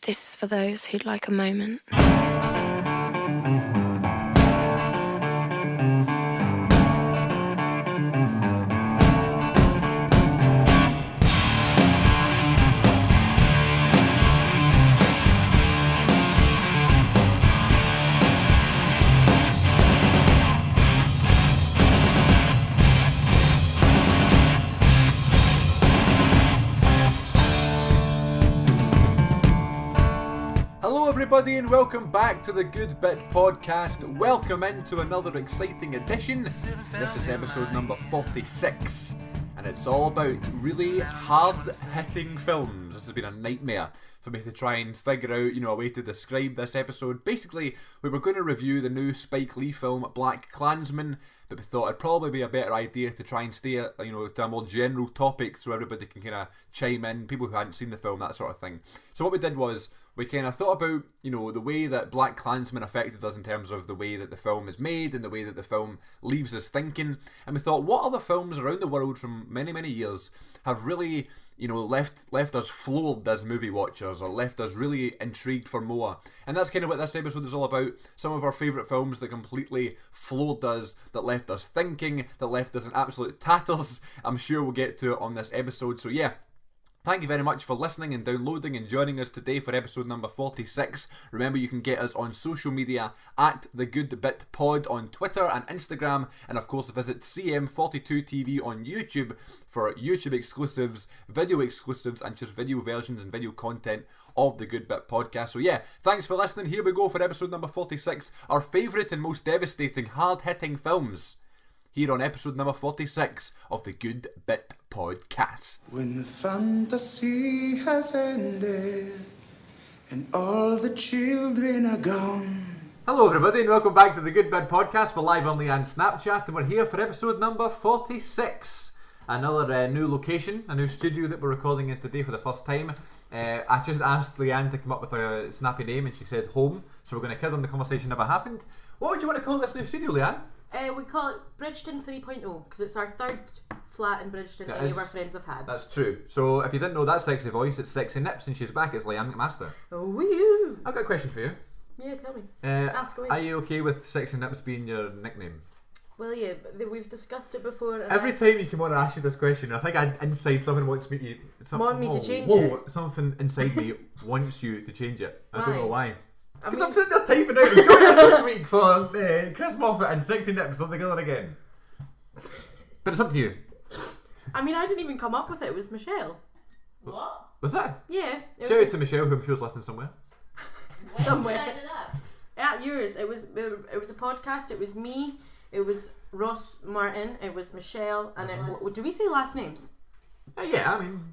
This is for those who'd like a moment. Everybody, and welcome back to the Good Bit Podcast. Welcome into another exciting edition. This is episode number 46, and it's all about really hard-hitting films. This has been a nightmare for me to try and figure out, a way to describe this episode. Basically, we were going to review the new Spike Lee film, BlacKkKlansman, but we thought it'd probably be a better idea to try and stay, to a more general topic so everybody can kind of chime in, people who hadn't seen the film, that sort of thing. So what we did was, we kind of thought about, the way that BlacKkKlansman affected us in terms of the way that the film is made and the way that the film leaves us thinking. And we thought, what other films around the world from many, many years have really, left us floored as movie watchers, or left us really intrigued for more. And that's kind of what this episode is all about. Some of our favourite films that completely floored us, that left us thinking, that left us in absolute tatters. I'm sure we'll get to it on this episode. So yeah, thank you very much for listening and downloading and joining us today for episode number 46. Remember, you can get us on social media at The Good Bit Pod on Twitter and Instagram, and of course visit CM42TV on YouTube for YouTube exclusives, video exclusives, and just video versions and video content of The Good Bit Podcast. So yeah, thanks for listening. Here we go for episode number 46, our favourite and most devastating, hard-hitting films, here on episode number 46 of The Good Bit Podcast. When the fantasy has ended and all the children are gone. Hello everybody and welcome back to The Good Bit Podcast. We're live on Leanne Snapchat and we're here for episode number 46. Another new location, a new studio that we're recording in today for the first time. I just asked Leanne to come up with a snappy name and she said home, so we're going to kid on the conversation never happened. What would you want to call this new studio, Leanne? We call it Bridgeton 3.0 because it's our third flat in Bridgeton any of our friends have had. That's true. So if you didn't know that sexy voice, it's Sexy Nips and she's back. It's Leanne McMaster. Oh, woo! I've got a question for you. Yeah, tell me. Ask away. Are you okay with Sexy Nips being your nickname? Well, yeah, we've discussed it before. Every time you come on and ask you this question, I think inside something wants me to... Want me to change it? Something inside me wants you to change it. Why? I don't know why. Because I'm sitting there typing out the join us this week for Chris Moffat and Sexy Nips on together again. But it's up to you. I mean, I didn't even come up with it. It was Michelle. What? Was that? Yeah. Shout out to Michelle, who I'm sure is listening somewhere. Somewhere. When did I do that? Yeah, yours. It was a podcast. It was me. It was Ross Martin. It was Michelle. And do we say last names? Yeah, I mean...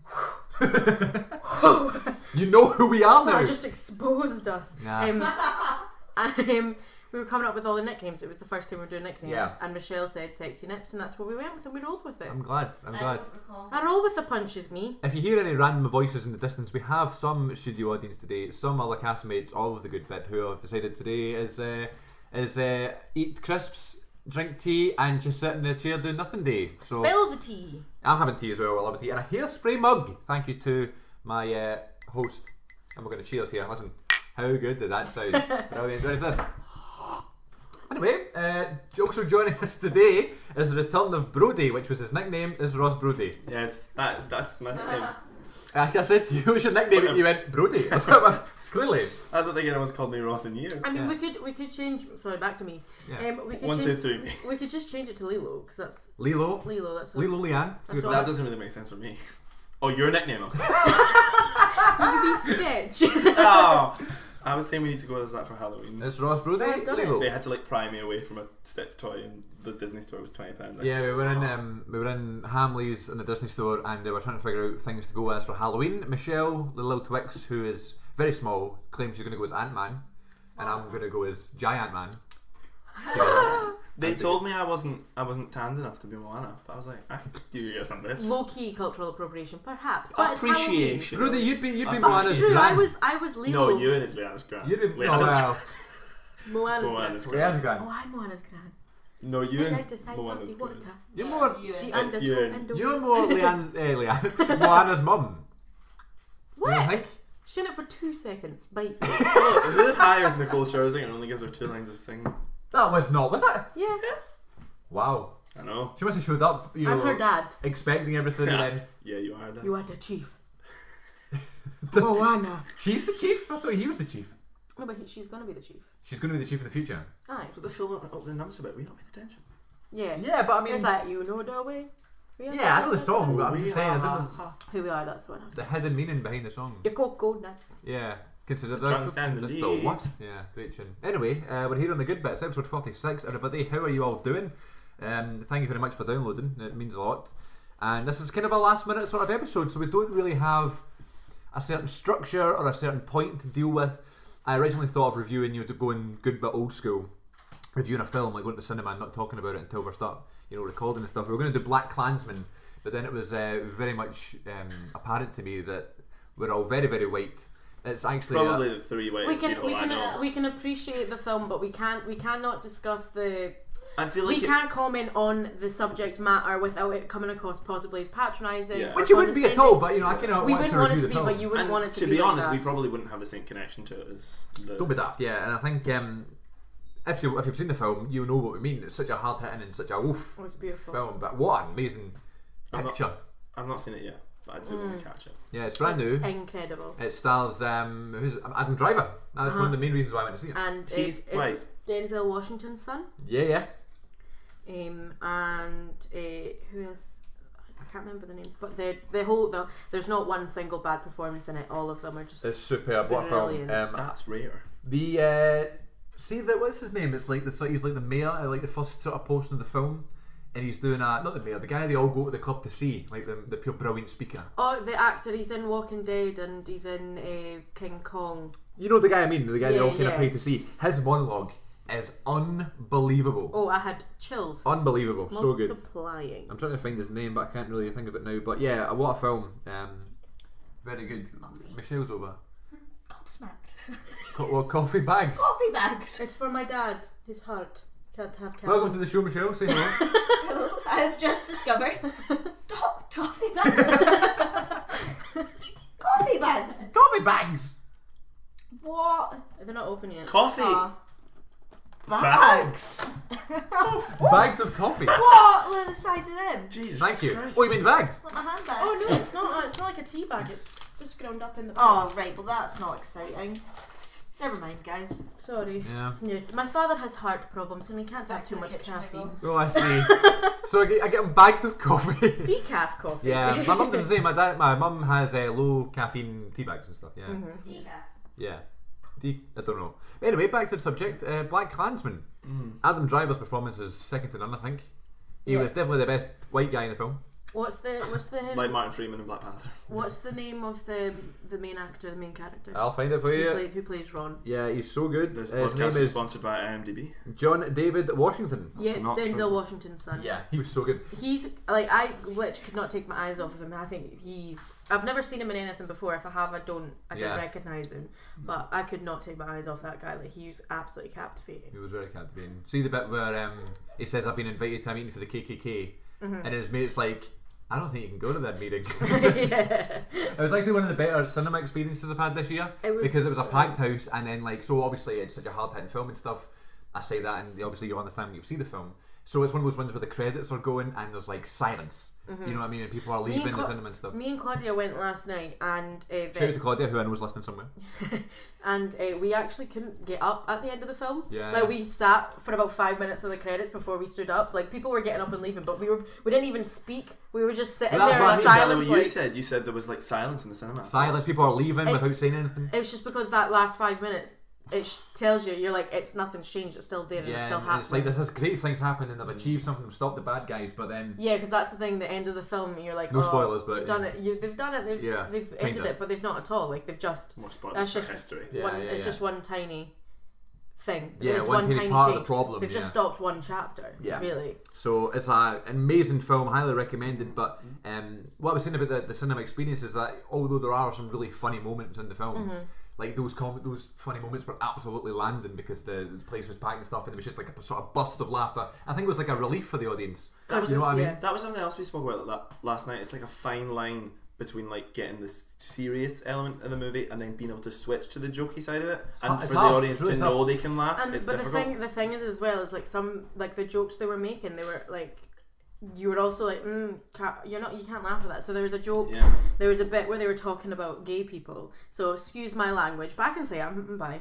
You know who we are now. I just exposed us. Yeah. And we were coming up with all the nicknames. It was the first time we were doing nicknames. Yeah. And Michelle said Sexy Nips, and that's what we went with, and we rolled with it. I'm glad. I don't recall. I roll with the punches, me. If you hear any random voices in the distance, we have some studio audience today, some other castmates of The Good Bit who have decided today is eat crisps, drink tea, and just sit in a chair doing nothing day. So Spill the tea. I'm having tea as well. I love a tea and a hairspray mug. Thank you to my host. And we're going to cheers here. Listen, how good did that sound? Brilliant. Ready for this? Anyway, also joining us today is the return of Brody, which was his nickname, is Ross Brody. Yes, that's my nickname. I said to you, what's your nickname? And you went Brody. Clearly. I don't think anyone's called me Ross in years. I mean, we could change. Sorry, back to me. Yeah. We could 1, 2, 3. We could just change it to Lilo because that's Lilo. That's what Lilo Leanne. That's That doesn't really make sense for me. Oh, your nickname? Okay. you could be Stitch. Oh, I was saying we need to go as that for Halloween. It's Ross Brody. I've done Lilo. They had to pry me away from a Stitch toy, and the Disney store was £20. Yeah, we were in Hamleys in the Disney store, and they were trying to figure out things to go as for Halloween. Michelle, the little Twix, who is very small, claims she's going to go as Ant-Man, and I'm going to go as Giant Man. They told me I wasn't tanned enough to be Moana, but I was like, I could give you guys some bits. Low key cultural appropriation, perhaps. But Appreciation. Rudy, you'd be It's Moana's true. gran. I was Lilo. No, Ewan is Leanna's gran. You'd be Leanna's Moana's gran. gran. Leanne's gran. Oh, I'm Moana's gran. No, Head Ewan's out to side Moana's of the gran. water. You're more. The Ewan. undertow Ewan. and the You're more Leanne's Moana's mum. What? You think? She's in it for 2 seconds. Bite. Oh, who hires Nicole Scherzinger and only gives her 2 lines of singing? That was not, was it? Yeah. Wow. I know. She must have showed up, you I'm know, her dad. expecting everything and then... Yeah, you are that. You are the chief. Moana. She's the chief? I thought he was the chief. No, but she's gonna be the chief. She's going to be the chief in the future. Aye. But the film opening numbers about, we not paying attention. Yeah. Yeah, but I mean... It's like, you know the way. Yeah, I know the song, but I'm just saying, I don't know Who we are, that's the one. the hidden meaning behind the song. Your cocoa nuts. Yeah. Consider Trunks and the leaves. what? Yeah, great tune. Anyway, we're here on the Good Bits, episode 46. Everybody, how are you all doing? Thank you very much for downloading. It means a lot. And this is kind of a last minute sort of episode, so we don't really have a certain structure or a certain point to deal with. I originally thought of reviewing, you know, going good but old school, reviewing a film, like going to the cinema and not talking about it until we start, you know, recording and stuff. We were going to do Black Klansman, but then it was very much apparent to me that we're all very, very white. It's actually Probably the 3 whitest people I know. We can appreciate the film, but we cannot discuss the. I feel like We can't comment on the subject matter without it coming across possibly as patronising. Yeah. which you wouldn't be at all, but you know, I kind of We want wouldn't to want it review to the be, film. but you wouldn't and want it to to be be like honest, that. we probably wouldn't have the same connection to it as the... Don't be daft, yeah. And I think if you've seen the film, you know what we mean. It's such a hard hitting and such a oof It was beautiful. film, but what an amazing I'm not- picture. I've not seen it yet, but I do want to catch it. Yeah, it's brand new. Incredible. It stars Adam Driver. That's one of the main reasons why I went to see it. And He's it's white. Denzel Washington's son. Yeah. And who else? I can't remember the names, but there's not one single bad performance in it. All of them are just. It's superb. What a film. Brilliant. That's rare. See that what's his name? It's like he's like the mayor at like the first sort of portion of the film, and he's doing not the mayor, the guy they all go to the club to see, like the pure brilliant speaker. Oh, the actor. He's in Walking Dead and he's in King Kong. You know the guy I mean, the guy they all kind of Yeah. pay to see. His monologue is unbelievable. Oh, I had chills. Unbelievable, so good. Multiplying. I'm trying to find his name, but I can't really think of it now. But yeah, what a film. Very good. Michelle's over. Gobsmacked. Well, coffee bags. Coffee bags. It's for my dad. His heart can't have cancer. Welcome to the show, Michelle. Say hello. Hello. I've just discovered toffee bags. Coffee bags. Coffee bags. What? They're not open yet. Coffee! Bags. Bags of coffee. What? Look at the size of them. Jesus Thank you. Christ. Oh, you mean bags? Like my handbag. Oh no, it's not. It's not like a tea bag. It's just ground up in the. Oh, right. Well, that's not exciting. Never mind, guys. Sorry. Yeah. Yes, my father has heart problems and he can't Back have to too the much kitchen I caffeine. go. Oh, I see. So I get bags of coffee. Decaf coffee. Yeah, my mum does the same. My mum has low caffeine tea bags and stuff. Yeah. Yeah. I don't know. But anyway, back to the subject. Black Klansman. Adam Driver's performance is second to none, I think. He Yeah. was definitely the best white guy in the film. What's the Like Martin Freeman in Black Panther. what's the name of the main actor, the main character? I'll find it for you. Who plays Ron? Yeah, he's so good. This His name podcast is is sponsored by IMDb. John David Washington. Yeah, it's not Denzel true. Washington's son. Yeah, he was so good. He's like, I literally could not take my eyes off of him. I think I've never seen him in anything before. If I have, I don't Yeah. recognise him. But I could not take my eyes off that guy. Like, he's absolutely captivating. He was very captivating. See the bit where he says, I've been invited to a meeting for the KKK, Mm-hmm. and his mate's like, I don't think you can go to that meeting. Yeah. It was actually one of the better cinema experiences I've had this year, because it was a packed house, and then like, so obviously it's such a hard hitting film and stuff. I say that, and obviously you understand when you see the film. So it's one of those ones where the credits are going and there's like silence. You know what I mean? And people are leaving the cinema and stuff. Me and Claudia went last night, and Shout out to Claudia, who I know is listening somewhere. and we actually couldn't get up at the end of the film. Yeah. Like, we sat for about 5 minutes of the credits before we stood up. Like, people were getting up and leaving, but we didn't even speak. We were just sitting Well, there that's in That's silence. exactly what you like- said. You said there was like silence in the cinema. Silence, people are leaving It's- without saying anything. It's just because that last 5 minutes, it tells you're like, it's nothing's changed. It's still there and it's Yeah, still and happening. it's like there's this great things happen and they've achieved something to stop the bad guys, but then Yeah, because that's the thing. The end of the film, you're like, No oh, spoilers, but they've done it. They've done it. They've Yeah, they've kinda. ended it, but they've not at all. Like, they've just More spoilers that's for just history. Yeah, one. yeah, It's yeah. just one tiny thing. Yeah, There's one tiny part of the change. problem, They've yeah. just stopped one chapter. Yeah. Really. So it's an amazing film, highly recommended. But what I was saying about the cinema experience is that although there are some really funny moments in the film, like those funny moments were absolutely landing because the place was packed and stuff, and it was just like a sort of burst of laughter. I think it was like a relief for the audience. That was, You know what I mean? Yeah. That was something else we spoke about last night. It's like a fine line between like getting this serious element of the movie and then being able to switch to the jokey side of it, and it's for the hard. audience It's really to know they can laugh. And It's but difficult. the thing is as well is like some like the jokes they were making, they were like you were also like you can't laugh at that. So there was a joke. Yeah. There was a bit where they were talking about gay people. So excuse my language, but I can say bye.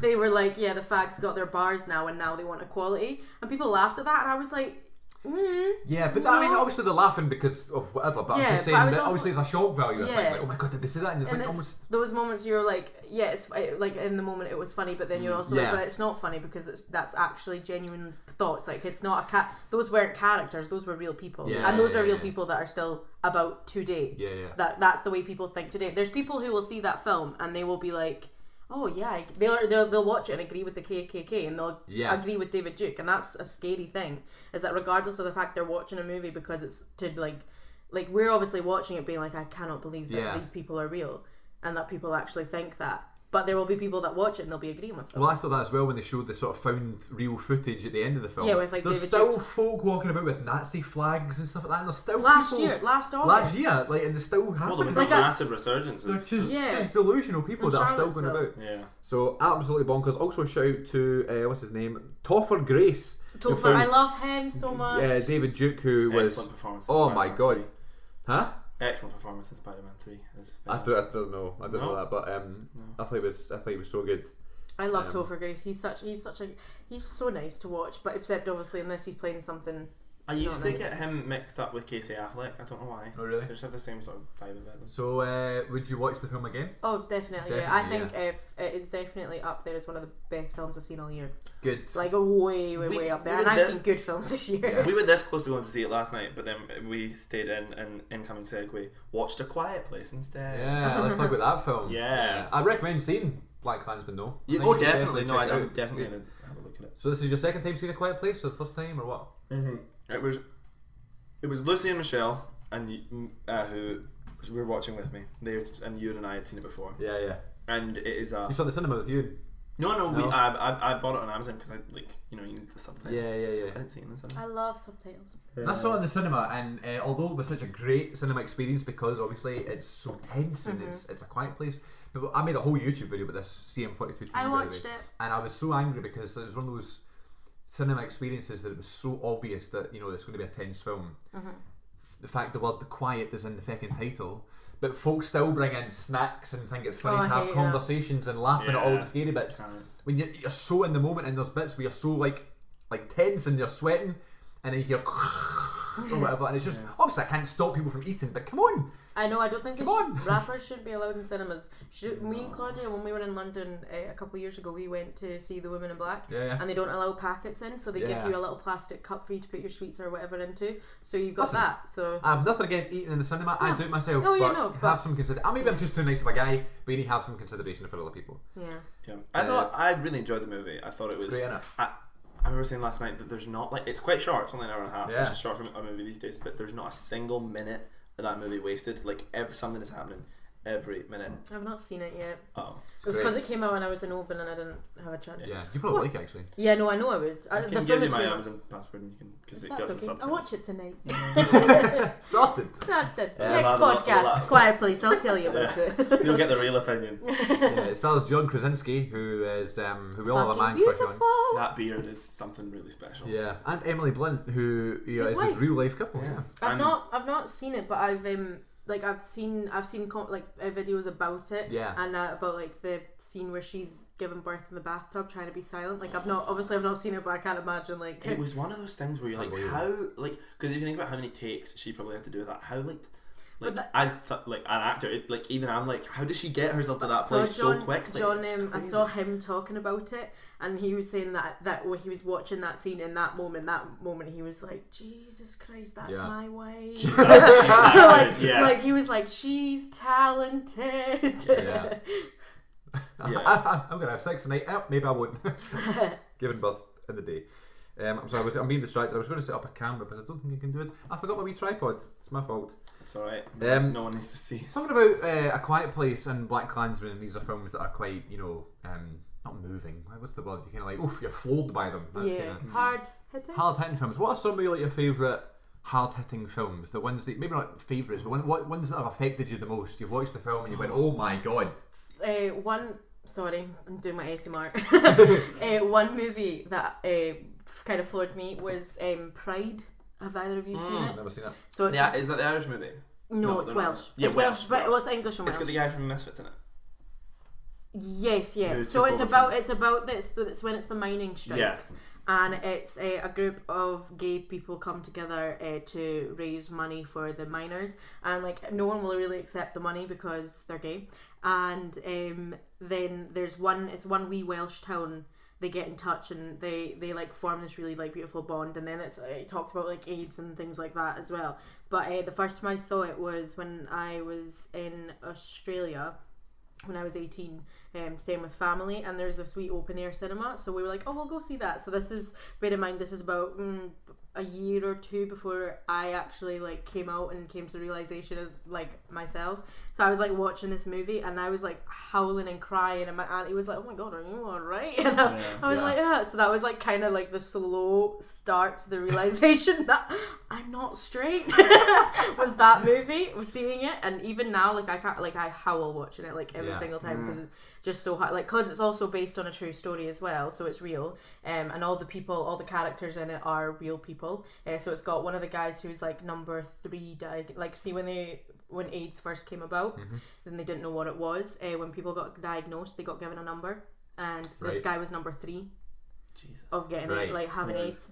They were like, yeah, the fags got their bars now, and now they want equality, and people laughed at that, and I was like, Yeah, but I mean, obviously they're laughing because of whatever. But Yeah, I'm just but saying I was that also- obviously it's a shock value. I Yeah. think, like, oh my god, did they say that? And it's and like it's almost. those moments you're like, yeah, it's like in the moment it was funny, but then you're also Yeah. like, but it's not funny because that's actually genuine thoughts. Like it's not a those weren't characters, those were real people, Yeah, and those yeah, are real yeah. people that are still about today. Yeah, yeah. That's the way people think today. There's people who will see that film and they will be like, oh yeah, they'll watch it and agree with the KKK, and they'll Yeah. agree with David Duke, and that's a scary thing. Is that regardless of the fact they're watching a movie because it's to like we're obviously watching it being like, I cannot believe that Yeah. these people are real and that people actually think that. But there will be people that watch it and they'll be agreeing with them. Well, I thought that as well when they showed the sort of found real footage at the end of the film. Yeah, with, like, there's David still Duke. folk walking about with Nazi flags and stuff like that, and there's still last people, August. last year, like, and they still Well, happen. there was Like a a- massive resurgence. They're Of, just, Yeah. just delusional people In that are still going Charlottesville. about. yeah. So absolutely bonkers. Also shout out to what's his name, Topher Grace. who Topher, I plays, love him so much. David Duke, who was Excellent performance. in oh my Spider-Man god, 3. huh? Excellent performance in Spider-Man 3. I don't know No? that, but I thought he was so good. I love Topher Grace. He's so nice to watch. But except obviously in this he's playing something. I used to nice. get him mixed up with Casey Affleck. I don't know why. Oh really? They just have the same sort of vibe about them. So would you watch the film again? Oh, definitely. Yeah. I Definitely, think if it is definitely up there as one of the best films I've seen all year. Good. Like way We- up there. we And did I've that- seen good films this year. Yeah. We were this close to going to see it last night, but then we stayed in and incoming segue watched A Quiet Place instead. Yeah, let's talk about that film. Yeah. I recommend seeing Black Klansman though. Yeah, I think oh, you should definitely. No, check it I'm out. definitely gonna have a look at it. So this is your second time seeing A Quiet Place, or the first time, or what? It was Lucy and Michelle, and who were watching with me. And you and I had seen it before, Yeah, yeah. and it is a You saw it in the cinema with you. no. No? I bought it on Amazon because I you need the subtitles. Yeah. I didn't see it in the cinema. I love subtitles. And I saw it in the cinema, and although it was such a great cinema experience because obviously it's so tense and it's a quiet place, but I made a whole YouTube video about this CM42. I watched it. and I was so angry because it was one of those cinema experiences that it was so obvious that it's going to be a tense film. The fact the word "the quiet" is in the fucking title, but folks still bring in snacks and think it's funny Oh, to I have hate that. conversations and laughing at all Yeah. the scary bits. Can't. When you're so in the moment, and there's bits where you're so like tense and you're sweating, and then you hear or whatever, and it's just obviously I can't stop people from eating, but come on. I know, I don't think Come on. rappers shouldn't be allowed in cinemas. Me and Claudia, when we were in London a couple of years ago, we went to see The Women in Black, Yeah. and they don't allow packets in, so they Yeah. give you a little plastic cup for you to put your sweets or whatever into. So you've got Listen, that. So I have nothing against eating in the cinema. I do it myself. Oh, yeah, but no, have but- some consideration. Maybe I'm just too nice of a guy, but you need to have some consideration for other people. yeah, Yeah. I really enjoyed the movie. I thought it was Great enough. I remember saying last night that there's not it's quite short. It's only an hour and a half, Yeah. which is short for a movie these days. But there's not a single minute of that movie wasted. Like something is happening every minute. I've not seen it yet. Oh, It was great. because it came out when I was in Open and I didn't have a chance. Yeah, you probably like it actually. Yeah, no, I know I would. I the can film give you and my trailer- Amazon password and you can because it That's does the okay. subtitles. I'll watch it tonight. Sorted. Next I'll- podcast, I'll- Quiet Place. I'll tell you about it. You'll get the real opinion. Yeah, it stars John Krasinski, who is who we all have a man Fucking crush on. beautiful. That beard is something really special. Yeah, and Emily Blunt, who His is wife. his real life couple. Yeah. I've not seen it, but I've seen videos about it. Yeah. And about like the scene where she's giving birth in the bathtub, trying to be silent. Like I've not seen it, but I can't imagine like. It was one of those things where you're like, Unbelievable. how because if you think about how many takes she probably had to do that, how But that- an actor, even I'm like, how does she get herself to that So place John, so quickly? John, It's I crazy. saw him talking about it, and he was saying that when he was watching that scene in that moment, he was like, Jesus Christ, that's Yeah. my wife. She's that like, good, yeah. like he was like, she's talented. Yeah. Yeah. I'm gonna have sex tonight. Oh, maybe I won't. Giving birth in the day. I'm sorry, I'm being distracted. I was going to set up a camera, but I don't think I can do it. I forgot my wee tripod. It's my fault. It's alright. Um, No one needs to see. Talking about A Quiet Place and Black Klansman, these are films that are quite, not moving. What's the word? You're kind of like, oof, you're floored by them. That's Yeah, kinda hard hitting. hard hitting films. What are some of your favourite hard-hitting films, the ones that maybe not favourites, but what ones that have affected you the most? You've watched the film and you went, "Oh my god!" Sorry, I'm doing my ASMR. One movie that kind of floored me was Pride. Have either of you seen it? Never seen it. So it's Yeah, is that the Irish movie? no, it's they're not. Welsh. Yeah, It's Welsh. but what's English and Welsh? It's got the guy from Misfits in it. Yes, yeah. Who So took it's over about from- it's about this. It's when it's the mining strikes. Yeah. And it's a group of gay people come together to raise money for the miners, and like no one will really accept the money because they're gay. And then there's one wee Welsh town. They get in touch and they like form this really like beautiful bond, and then it talks about like AIDS and things like that as well. But the first time I saw it was when I was in Australia. When I was 18, staying with family, and there's a sweet open air cinema, so we were like, oh, we'll go see that. So this is, bear in mind, this is about a year or two before I actually like came out and came to the realization as like myself. So I was like watching this movie and I was like howling and crying, and my auntie was like, oh my god, are you alright? And I was like, yeah. So that was like kind of like the slow start to the realization that I'm not straight. Was that movie, was seeing it, and even now like I can't, like I howl watching it like every single time because it's just so hard, like because it's also based on a true story as well, so it's real, and all the characters in it are real people. So it's got one of the guys who's like number 3 died, like see when AIDS first came about, then they didn't know what it was. When people got diagnosed, they got given a number, and this guy was number 3 of getting it, like having AIDS.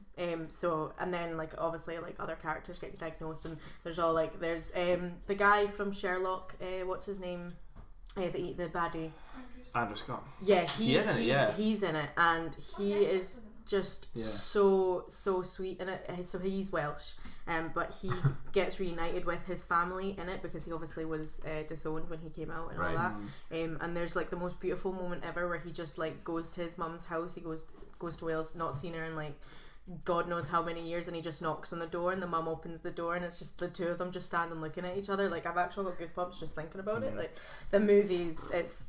So and then like obviously like other characters get diagnosed, and there's all like there's the guy from Sherlock, what's his name, the baddie, Andrew Scott. yeah, He is in it, yeah. he's in it, and he is just so sweet in it. So he's Welsh, but he gets reunited with his family in it because he obviously was disowned when he came out and all that. And there's like the most beautiful moment ever where he just like goes to his mum's house. He goes to Wales, not seen her in like God knows how many years, and he just knocks on the door, and the mum opens the door, and it's just the two of them just standing looking at each other. Like I've actually got goosebumps just thinking about it. Like the movies, it's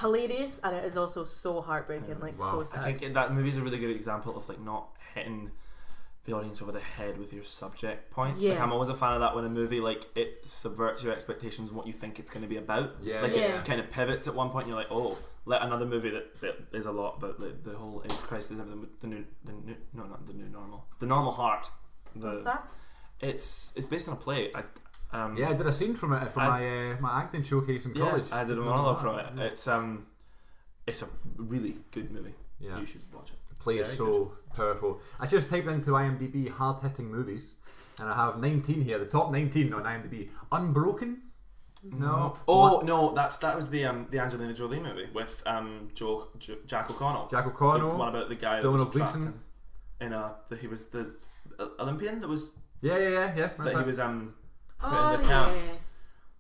hilarious, and it is also so heartbreaking, like so sad. I think that movie's a really good example of like not hitting the audience over the head with your subject point. Yeah. Like I'm always a fan of that when a movie like it subverts your expectations and what you think it's going to be about. It kind of pivots at one point and you're like, oh, let another movie that is a lot about the whole AIDS crisis and everything with the normal heart. What's that? It's based on a play. I did a scene from it for my acting showcase in college. I did a monologue from it. It's a really good movie. Yeah. You should watch it. The play is so powerful. I just typed into IMDb hard-hitting movies, and I have 19 here. The top 19 on IMDb. Unbroken. No. No. That was the Angelina Jolie movie with Jack O'Connell. Jack O'Connell. The one about the guy that Donald was trapped Gleeson. he was the Olympian that was Yeah. that he was put in Oh, the camps.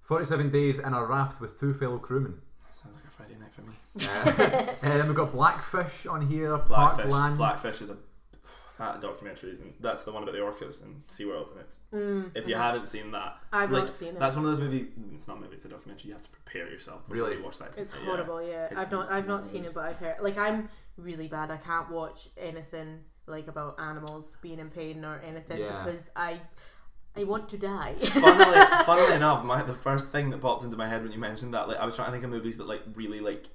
47 days in a raft with 2 fellow crewmen. Sounds like a Friday night for me. Then we've got Blackfish on here. Parkland. Blackfish is that documentary, and that's the one about the orcas in SeaWorld, and it's if you haven't seen that, I've not seen it. That's one of those movies. It's not a movie; it's a documentary. You have to prepare yourself before Really? you watch that. It's horrible. Yeah, It's I've not seen it, but I've heard. Like I'm really bad. I can't watch anything like about animals being in pain or anything because I want to die. Funnily enough, the first thing that popped into my head when you mentioned that, like I was trying to think of movies that like really like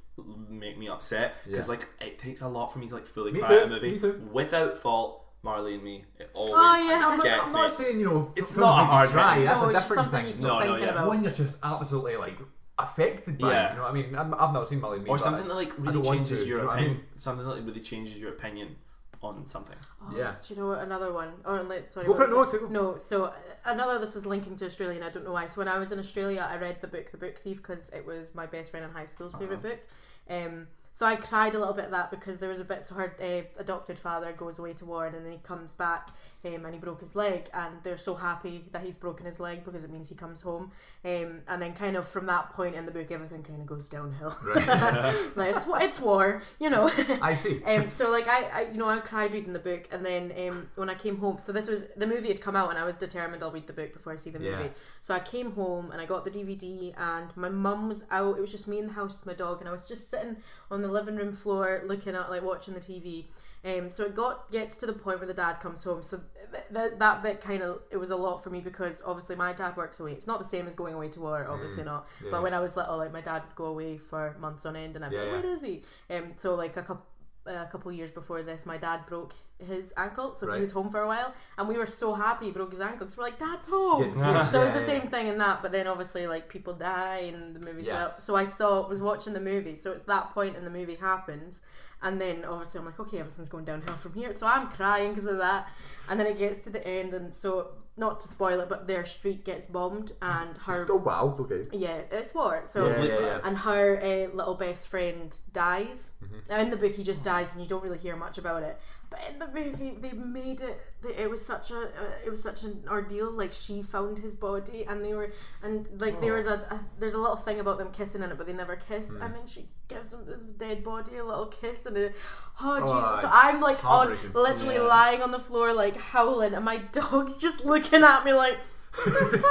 make me upset because like it takes a lot for me to like fully Me cry at a too, movie. me too. Without Fault, Marley and Me, it always I'm gets not me. saying It's films not a make you hard cry. hit. That's No, a it's different something thing. you keep No, thinking yeah. about. One you're just absolutely like affected by. Yeah. You know what I mean? I've not seen Marley and Me. Or but something that like I really don't want changes to, your you know what I opinion. mean? Something that like really changes your opinion on something. Yeah. Do you know what another one? Or sorry. Go for it. No, too. No, so another, this is linking to Australia, and I don't know why. So when I was in Australia, I read The Book Thief, because it was my best friend in high school's favourite book. So I cried a little bit at that because there was a bit, so her adopted father goes away to war, and then he comes back and he broke his leg, and they're so happy that he's broken his leg because it means he comes home. And then kind of from that point in the book, everything kind of goes downhill. Right. Like it's war, you know. I see. So like I cried reading the book, and then when I came home, so this was, the movie had come out, and I was determined I'll read the book before I see the movie. Yeah. So I came home and I got the DVD, and my mum was out. It was just me in the house with my dog, and I was just sitting on the living room floor looking at, like, watching the TV. So it gets to the point where the dad comes home. So that bit kind of, it was a lot for me because obviously my dad works away. It's not the same as going away to war, obviously not. Yeah. But when I was little, like my dad would go away for months on end, and I'd be like, where is he? So like a couple years before this, my dad broke his ankle, so he was home for a while, and we were so happy he broke his ankle because we're like, Dad's home. So it was the same thing in that, but then obviously like people die in the movies. So I was watching the movie, so it's that point in the movie happens, and then obviously I'm like, okay, everything's going downhill from here, so I'm crying because of that, and then it gets to the end, and so not to spoil it, but their street gets bombed, and her it's war, so and her little best friend dies. Now in the book he just dies and you don't really hear much about it, but in the movie they made it was such an ordeal. Like she found his body, and there's a little thing about them kissing in it, but they never kiss, and then she gives him his dead body a little kiss, and Jesus. So I'm like literally lying on the floor like howling, and my dog's just looking at me like, what the fuck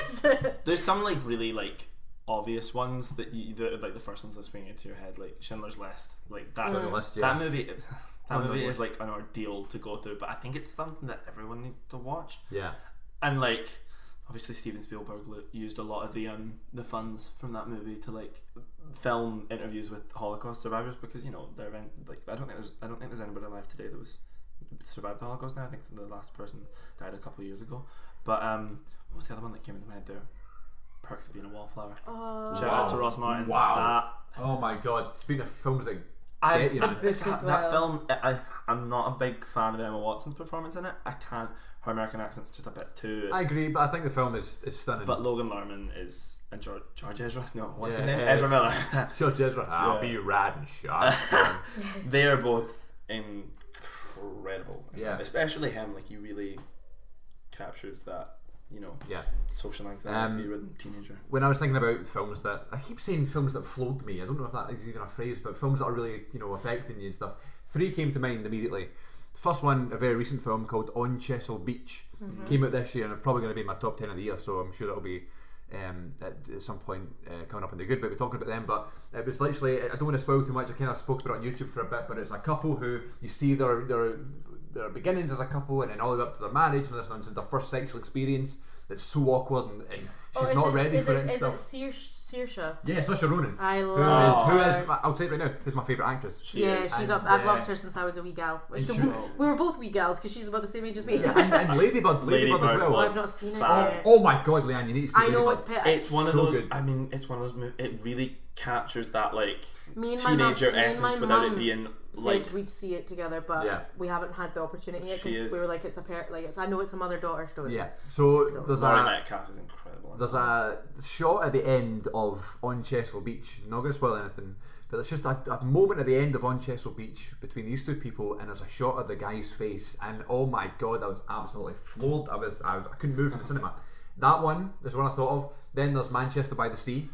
is this? There's some like really like obvious ones that like the first ones that spring into your head, like Schindler's List, like that. That movie. That movie is like an ordeal to go through, but I think it's something that everyone needs to watch. Yeah. And like, obviously Steven Spielberg used a lot of the funds from that movie to like film interviews with Holocaust survivors, because you know they're like I don't think there's anybody alive today that was survived the Holocaust now. I think the last person died a couple of years ago. But what was the other one that came into my head there? Perks of Being a Wallflower. Shout out to Ross Martin. Oh my god! Speaking of films that that film, I'm not a big fan of Emma Watson's performance in it. Her American accent's just a bit too. I agree, but I think the film is stunning. But Logan Lerman is and George Ezra. No, what's his name? Ezra Miller. George Ezra. I'll be rad and shot. They are both incredible. Yeah, especially him. Like he really captures that. You know, social anxiety-ridden teenager. When I was thinking about films that, I keep saying films that floored me, I don't know if that is even a phrase, but films that are really, affecting you and stuff. 3 came to mind immediately. First one, a very recent film called On Chesil Beach. Came out this year, and it's probably going to be in my top 10 of the year, so I'm sure it'll be at some point coming up in the good bit. We're talking about them, but it was literally, I don't want to spoil too much, I kind of spoke about it on YouTube for a bit, but it's a couple who, you see their beginnings as a couple, and then all the way up to their marriage, and this one's their first sexual experience. That's so awkward, and she's not ready for it and stuff. Is it Saoirse? Yeah, Saoirse Ronan. I love who is I'll say it right now, who's my favourite actress. She's up. I've loved her since I was a wee gal. We were both wee gals because she's about the same age as me. And Ladybird as well. I've not seen it yet. Oh my god, Leanne, you need to see Ladybird. I know it's one of those. Good. I mean, it's one of those movies. It really captures that like teenager essence without it being like. We'd see it together, but we haven't had the opportunity yet because we were like, it's a pair. Like I know it's a mother-daughter story. Yeah. So there's Laurie Metcalf is incredible. There's a shot at the end of On Chesil Beach. I'm not going to spoil anything, but it's just a moment at the end of On Chesil Beach between these two people, and there's a shot of the guy's face, and oh my god, I was absolutely floored. I couldn't move from the cinema. That one is one I thought of. Then there's Manchester by the Sea.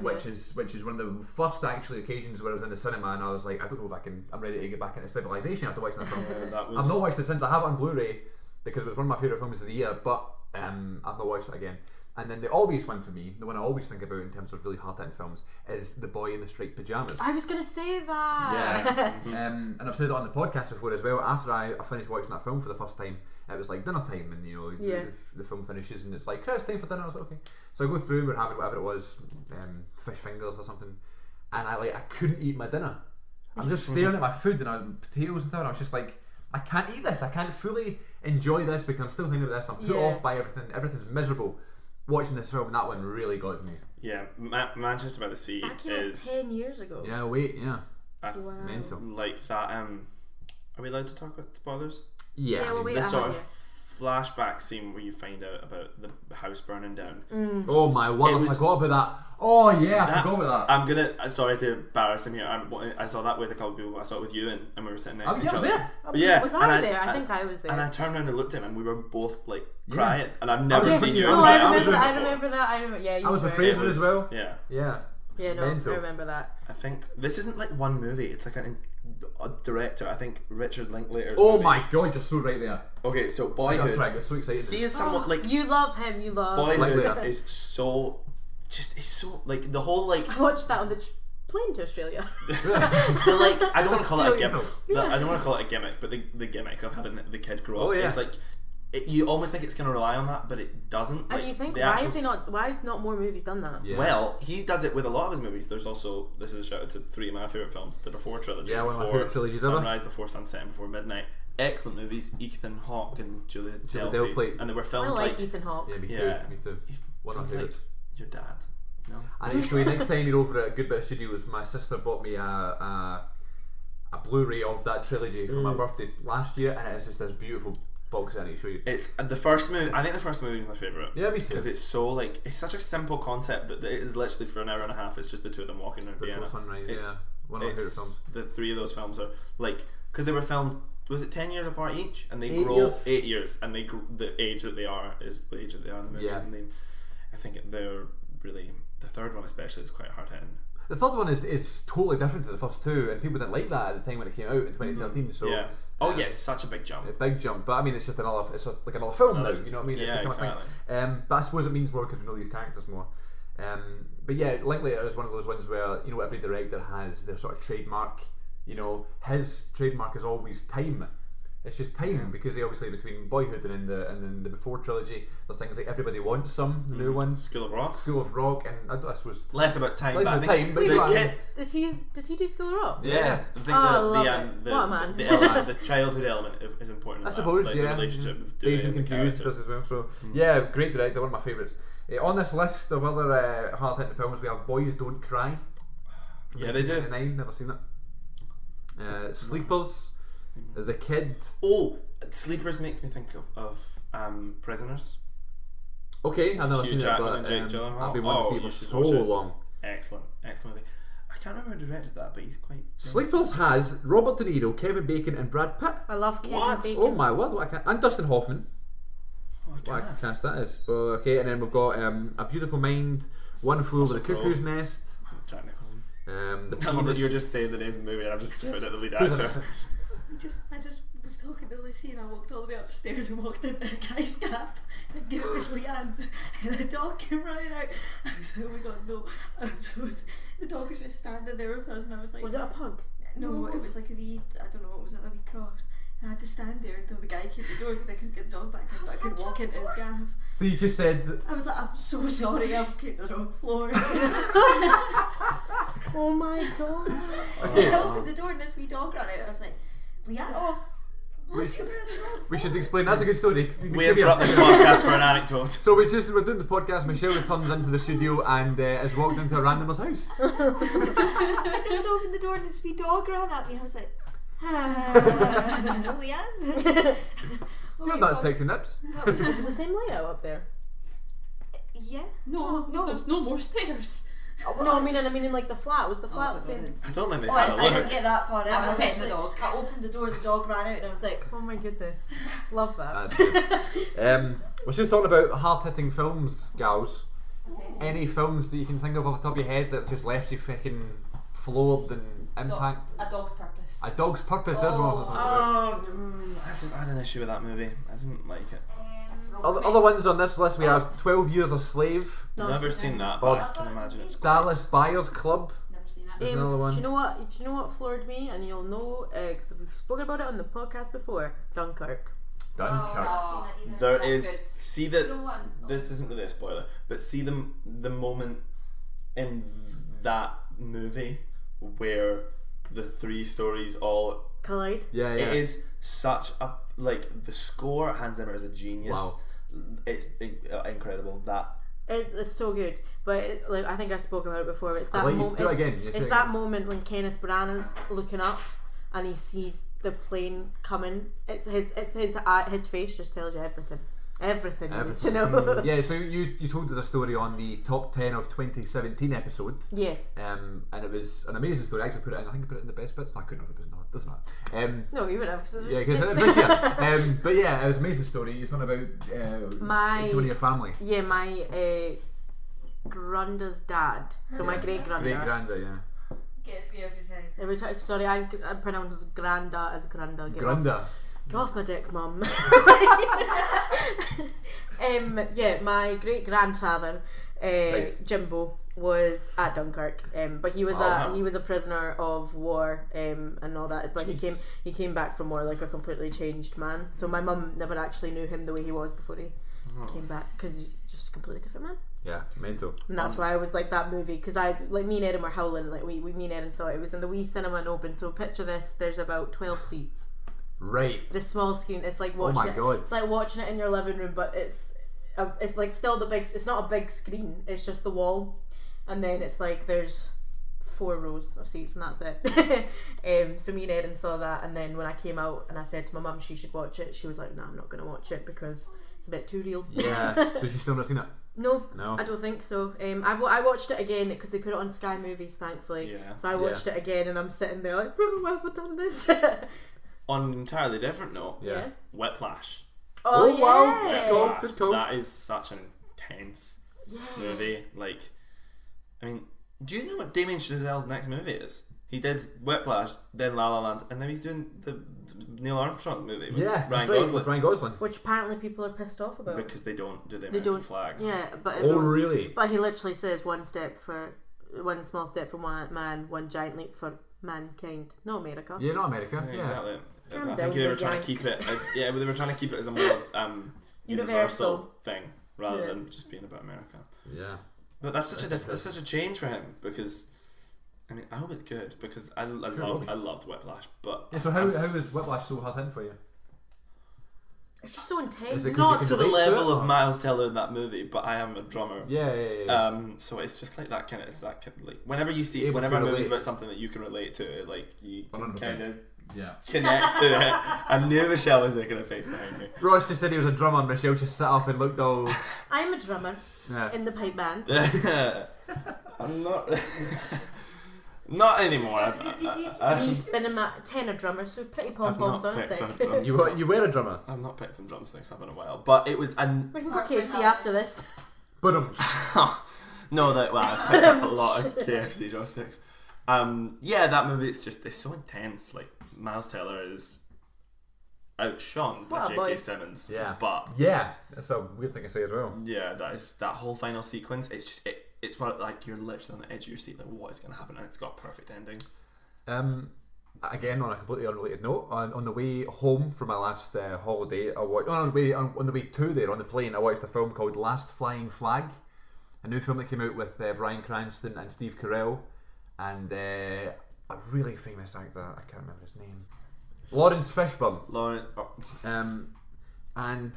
Which is one of the first actually occasions where I was in the cinema, and I was like, I don't know if I'm ready to get back into civilization after watching that film. I've not watched it since. I have it on Blu-ray because it was one of my favourite films of the year, but I've not watched it again. And then the obvious one for me, the one I always think about in terms of really hard-hitting films, is The Boy in the Striped Pyjamas. I was going to say that! Yeah. And I've said it on the podcast before as well. After I finished watching that film for the first time, it was like dinner time, and the film finishes and it's like, Chris, time for dinner. I was like, okay. So I go through and we're having whatever it was, fish fingers or something, and I couldn't eat my dinner. I'm just staring at my food and potatoes and stuff, and I was just like, I can't eat this. I can't fully enjoy this because I'm still thinking about this. I'm put off by everything. Everything's miserable. Watching this film, and that one really got to me. Yeah, Manchester by the Sea that came is 10 years ago. Yeah, wait, yeah. That's mental. Like that. Are we allowed to talk about spoilers? Yeah, well, this sort of flashback scene where you find out about the house burning down. Oh my word! I forgot about that. Oh yeah, I forgot about that. I'm gonna. Sorry to embarrass him here. I saw that with a couple of people. I saw it with you, and we were sitting next to each other. Was I there? I think I was there. And I turned around and looked at him, and we were both like crying. And I've never seen you. I remember that. I was with Fraser as well. Yeah. Yeah, no, mental. I remember that. I think this isn't like one movie. It's like a director. I think Richard Linklater. Oh my god, you're so right there. Okay, so Boyhood. I got so excited. See, as someone like you love him. You love Boyhood is so. Just it's so like the whole like I watched that on the plane to Australia. I don't want to call it a Australian gimmick. films. I don't want to call it a gimmick, but the gimmick of having the kid grow up. Oh, yeah. It's like you almost think it's going to rely on that, but it doesn't. And Like, you think the why actual is he not? Why is not more movies done that? Yeah. Well, he does it with a lot of his movies. There's also, this is a shout out to 3 of my favourite films, the Before trilogy. Yeah, one of my Before favourite trilogies ever. Sunrise, Before Sunset, and Before Midnight. Excellent movies. Ethan Hawke and Julia Delpy. Delpy. And they were I filmed like Ethan Hawke. Yeah, me too. Yeah. Me too. One of my He's like favourites. your dad. No? I need to show you next time you're over at Good Bit Studios. My sister bought me a Blu-ray of that trilogy for my birthday last year, and it is just this beautiful box set I need to show you. It's the first movie. I think the first movie is my favourite. Yeah, me too. Because it's so like, it's such a simple concept that it is literally for an hour and a half. It's just the two of them walking around Before Vienna. Sunrise, It's- yeah. One of my favourite films. The 3 of those films are like, because they were filmed, was it 10 years apart each, and they 8 grow years. 8 years, and they the age that they are is the age that they are in the movies, Yeah. and I think they're really, the third one especially is quite hard hitting. The third one is totally different to the first two, and people didn't like that at the time when it came out in 2013. So Yeah. Oh yeah, it's such a big jump. a big jump. But I mean, it's just another. It's like another film now. Another- You know what I mean? It's yeah, become a thing. exactly. But I suppose it means more because we know these characters more. But yeah, Linklater is one of those ones where every director has their sort of trademark. His trademark is always time. It's just time because he obviously between Boyhood and then the Before trilogy, there's things like Everybody Wants Some, the new one, School of Rock. School of Rock, and I suppose Less about time, Less but I about think time, but the yeah. kid. Did he do School of Rock? Yeah, I think Oh, love it. the What a man. the element, the childhood element is important. I in suppose, that. Like yeah. the relationship of Dewey Dazed and and the Confused characters. does as well. So yeah, great director, one of my favourites. On this list of other hard-hitting films, we have Boys Don't Cry. Yeah, they do. 1999, never seen it. Sleepers, The Kid. Oh, Sleepers makes me think of Prisoners. Okay, I've never Hugh seen Jackman it, and but Jake Gyllenhaal. I've been wanting Oh, to see you it should for watch so it. long. Excellent movie. I can't remember who directed that, but he's quite. Sleepers has Robert De Niro, Kevin Bacon, and Brad Pitt. I love Kevin What? Bacon. Oh my word! And Dustin Hoffman. Oh, I What a can't. cast that is. But okay, and then we've got A Beautiful Mind, One Flew Over the Russell Crowe. Cuckoo's Nest. Jack Nicholson. The I love that Peevish- you're just saying the names of the movie and I'm just staring at the lead Who's actor. that? I just was talking to Lucy and I walked all the way upstairs and walked into a guy's gap and it was Leanne's and the dog came running out. I was like, oh my god, no. The dog was just standing there with us and I was like, Was it a pug? no, it was like a wee, I don't know, it was a wee cross. And I had to stand there until the guy came to the door because I couldn't get the dog back in, but I could walk into his gaff. So you just said. I was like, I'm so sorry, I've came to the wrong floor. Oh my god. I opened the door and this wee dog ran out. I was like, Leanne, what's going on? We should explain. That's a good story. We interrupt this podcast for an anecdote. So we're doing the podcast. Michelle returns into the studio and has walked into a randomer's house. I just opened the door and this wee dog ran at me. I was like, Leanne? Oh You're my that God. sexy nips. Is it the same layout up there? Yeah. No, No. there's no more stairs. No, I mean in like the flat. Was the flat the I same? don't know. I don't think they've Oh, had I a didn't look. get that far in. I was petting the literally- dog. I opened the door, the dog ran out, and I was like, Oh my goodness. Love that. That's good. We're just talking about hard-hitting films, gals. Any films that you can think of off the top of your head that just left you freaking floored and impact? A Dog's Purpose. A Dog's Purpose is one of the talking about. I had an issue with that movie. I didn't like it. Other ones on this list we have 12 Years a Slave, No, Never it's- seen that, Bob. but I can imagine it's Dallas Buyers Club. Never seen it. There's another one. Do you know what floored me? And you'll know because we've spoken about it on the podcast before. Dunkirk. Dunkirk. Oh. There That's is good. see that No one. this isn't really a spoiler, but see the moment in that movie where the 3 stories all Collide. Yeah, yeah. it is such a like the score. Hans Zimmer is a genius. Wow. It's incredible. That It's so good, but like I think I spoke about it before. But it's that I'll let you moment. do it again. You say It's it that again. moment when Kenneth Branagh's looking up and he sees the plane coming. It's his face just tells you everything. Everything you need to know. Yeah, so you told us a story on the top 10 of 2017 episode. Yeah. And it was an amazing story. I actually put it in. I think I put it in the best bits. No, I couldn't have. No, it doesn't matter. No, you would have. Cause Yeah, because this year. But yeah, it was an amazing story. You're talking about My- into one of your family. yeah, my granda's dad. So my great granda. Great granda, yeah. Gets me every time. Every time, sorry, I pronounce granda as granda. Get Granda. Get off my dick, mum. Yeah, my great grandfather Jimbo, was at Dunkirk, but he was he was a prisoner of war and all that. But he came back from war like a completely changed man. So my mum never actually knew him the way he was before he came back, because he's just a completely different man. Yeah, mental. And that's why I was like that movie, because me and Erin were howling. Like me and Erin saw it. It was in the wee cinema in Open. So picture this: there's about 12 seats. Right. The small screen. It's like watching it. God. It's like watching it in your living room, but it's like still the big. It's not a big screen. It's just the wall, and then it's like there's 4 rows of seats, and that's it. So me and Erin saw that, and then when I came out and I said to my mum she should watch it, she was like, "No, I'm not going to watch it because it's a bit too real." Yeah. So she's still not seen it? No, No. I don't think so. I watched it again because they put it on Sky Movies, thankfully. Yeah. So I watched it again, and I'm sitting there like, why have I done this? On an entirely different note, Yeah. Whiplash. Oh, yeah. Wow. Good call. That is such an intense movie. Like, I mean, do you know what Damien Chazelle's next movie is? He did Whiplash, then La La Land, and now he's doing the Neil Armstrong movie with Ryan Gosling. Which apparently people are pissed off about. Because they don't do the American flag. Yeah, but Oh, really? But he literally says one small step for one man, one giant leap for mankind. No America. Yeah, not America. Yeah. Exactly. Calm I down, think they were you trying to keep it as they were trying to keep it as a more universal thing rather than just being about America. Yeah. But that's such a change for him, because I mean I hope it's good, because I loved Whiplash, but Yeah, so how is Whiplash so hard hitting for you? It's just so intense. Is it not you to the can relate to level it, of or? Miles Teller in that movie, but I am a drummer. Yeah. So it's just like that kind of. It's that kind of like whenever you see Able whenever to a movie's relate. about something that you can relate to, like you can 100%. kind of Yeah. connect to it. I knew Michelle was making a face behind me. Ross just said he was a drummer, and Michelle just sat up and looked all. I'm a drummer Yeah. in the pipe band. I'm not. Not anymore. He's been a tenor drummer, so pretty pom poms on picked stick. up drum. You were a drummer. I've not picked some drumsticks up in a while, but it was We can go KFC after this. But no, I picked up a lot of KFC drumsticks. Yeah, that movie, it's so intense. Like Miles Teller is outshone by What a J.K. boy. Simmons. Yeah. But yeah, that's a weird thing to say as well. yeah, that whole final sequence. It's where like you're literally on the edge of your seat, like what is going to happen, and it's got a perfect ending. Again, on a completely unrelated note, on the way home from my last holiday, on the way to there on the plane, I watched a film called Last Flying Flag, a new film that came out with Bryan Cranston and Steve Carell, and a really famous actor. I can't remember his name. Lawrence Fishburne. And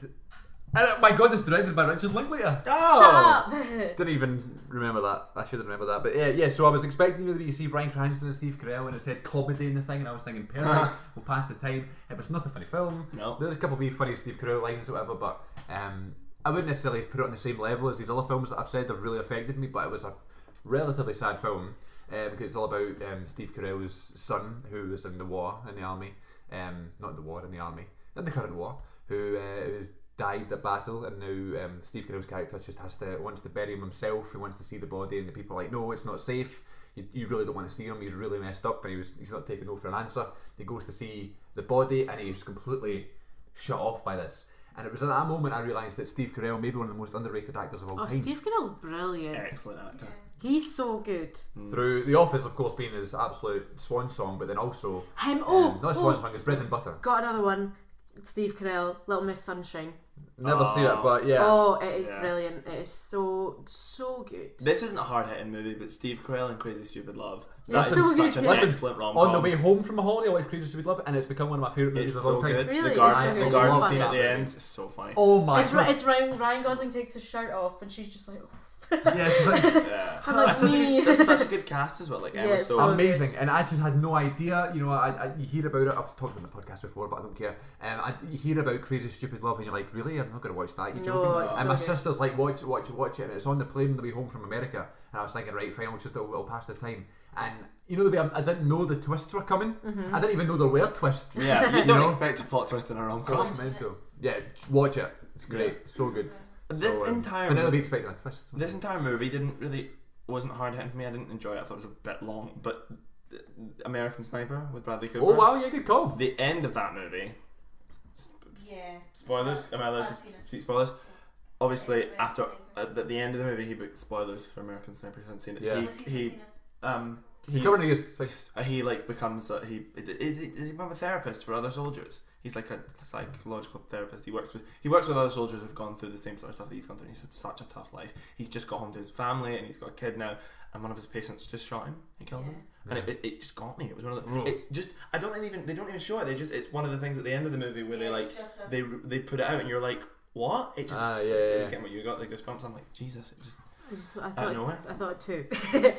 my God, it's directed by Richard Linklater. Oh, Didn't even remember that. I should have remembered that. But yeah. So I was expecting to see Bryan Cranston and Steve Carell, and it said comedy in the thing, and I was thinking, perfect, we'll pass the time. It was not a funny film. No. There's a couple of wee funny Steve Carell lines or whatever, but I wouldn't necessarily put it on the same level as these other films that I've said have really affected me. But it was a relatively sad film because it's all about Steve Carell's son, who was in the war in the army, not in the war in the army, in the current war, who died at battle, and now Steve Carell's character just wants to bury him himself. He wants to see the body, and the people are like, no, it's not safe. You really don't want to see him. He's really messed up, and he's not taking no for an answer. He goes to see the body, and he's completely shut off by this. And it was at that moment I realised that Steve Carell may be one of the most underrated actors of all time. Steve Carell's brilliant. excellent actor. He's so good. Through The Office, of course, being his absolute swan song, but then also Him. not swan song, his bread and butter. Got another one. Steve Carell, Little Miss Sunshine. Never seen it, but yeah. Oh, it is Yeah. brilliant. It is so good. This isn't a hard hitting movie, but Steve Carell and Crazy Stupid Love. It's That so is good, such an yeah. excellent rom On the way home from a holiday, I watched Crazy Stupid Love, and it's become one of my favourite It's movies of so all time. good. Really? The garden, It's so the good. garden It's scene at fun. the end is so funny. Oh my It's, god! it's Ryan Gosling takes his shirt off, and she's just like, Yeah, it's like, Yeah. I'm like, That's such a good cast as well. Like Emma Yeah, it's Stone. so amazing, and I just had no idea. You know, you hear about it. I've talked about the podcast before, but I don't care. You hear about Crazy Stupid Love, and you're like, really? I'm not going to watch that. You No, joking? it's And so my good. sister's like, watch it, and it's on the plane on the way home from America. And I was thinking, right, fine, we'll pass the time. And you know the way I didn't know the twists were coming. I didn't even know there were twists. Yeah, you don't know? expect a plot twist in a rom com. It's mental. Yeah, watch it. It's great. So good. This So, entire I'd never be expecting a twist. This entire movie wasn't hard hitting for me. I didn't enjoy it. I thought it was a bit long. But American Sniper with Bradley Cooper. Oh wow, yeah, good call. The end of that movie. Yeah. Spoilers? Am I allowed I've to seen it. see spoilers? Obviously, Yeah, after same. at the end of the movie, spoilers for American Sniper, if you haven't seen it. Yeah. He covering his face. he like becomes is he a therapist for other soldiers? He's like a psychological therapist. He works with other soldiers who've gone through the same sort of stuff that he's gone through. And he's had such a tough life. He's just got home to his family and he's got a kid now. And one of his patients just shot him. He killed him. And it just got me. It was one of the. It's just they don't even show it. It's one of the things at the end of the movie where they put it out and you're like, what? It just again what you got the goosebumps. I'm like, Jesus, it just. I thought it too.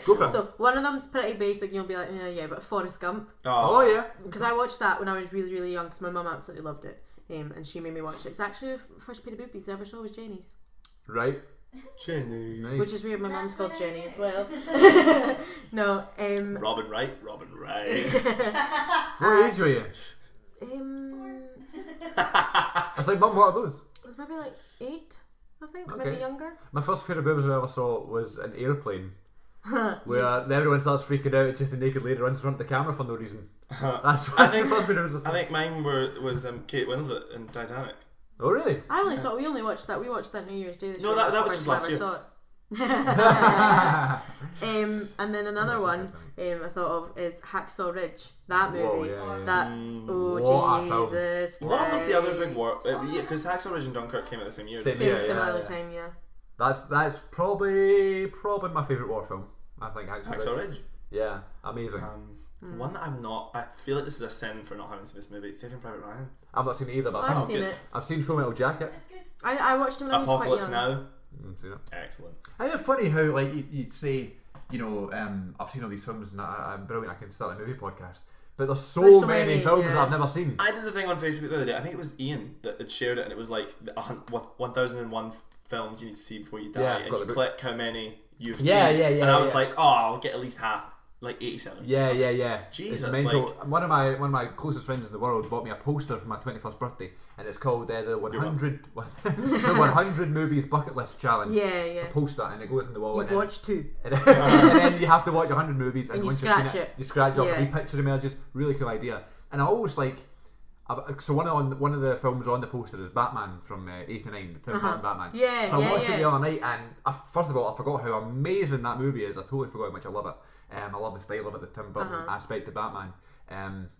Go for it. So one of them's pretty basic. You'll be like, yeah, but Forrest Gump. Oh yeah. Because I watched that when I was really, really young. Because my mum absolutely loved it, and she made me watch it. It's actually the first pair of boobies I ever saw was Janie's. Right. Jenny. Nice. Which is weird. My mum's called Jenny as well. No. Robin Wright. What age were you? I was like, Mum, what are those? It was maybe like 8. I think, Okay. maybe younger. My first pair of boobs I ever saw was an airplane. Where everyone starts freaking out, it's just a naked lady runs in front of the camera for no reason. That's what the first pair of boobs I saw. I think mine was Kate Winslet in Titanic. Oh really? I only saw. We only watched that. We watched that New Year's Day. This No, year. that That's was the just first last time I saw it. And then another one Titanic. I thought of is Hacksaw Ridge. That movie. Whoa, yeah. That What a film. Jesus. What was the other big Christ. war? Yeah, because Hacksaw Ridge and Dunkirk came out the same year. Same Same year, similar yeah. time, yeah. That's probably my favourite war film. I think Hacksaw Ridge. Yeah, amazing. One that I feel like this is a sin for not having seen this movie. Saving Private Ryan. I've not seen it either, but I've I've seen good. it. seen Full Metal Jacket. It's good. I watched him when I was quite Apocalypse young. Now. Seen it. Excellent. I think it's funny how like you'd say, you know, I've seen all these films and I'm brilliant. I can start a movie podcast, but there's so many films yeah. I've never seen. I did a thing on Facebook the other day. I think it was Ian that had shared it, and it was like 1001 films you need to see before you die, Yeah, and got you the book. click how many you've Yeah, seen. yeah, And I was yeah. like, oh, I'll get at least half, like 87. Yeah. Jesus, It's mental. like- One of my closest friends in the world bought me a poster for my 21st birthday, and it's called the 100 the 100 movies bucket list challenge. Yeah, It's yeah. a poster, and it goes in the wall. You've and watched 2. and then you have to watch 100 movies, and And you once you've seen scratch it. you scratch off Yeah. a wee picture emerges. Really cool idea. And I always like. So one of the films on the poster is Batman from 89, the Tim Burton Batman. Yeah, So I yeah, watched it yeah. the other night, and first of all, I forgot how amazing that movie is. I totally forgot how much I love it. I love the style of it, the Tim Burton aspect of Batman.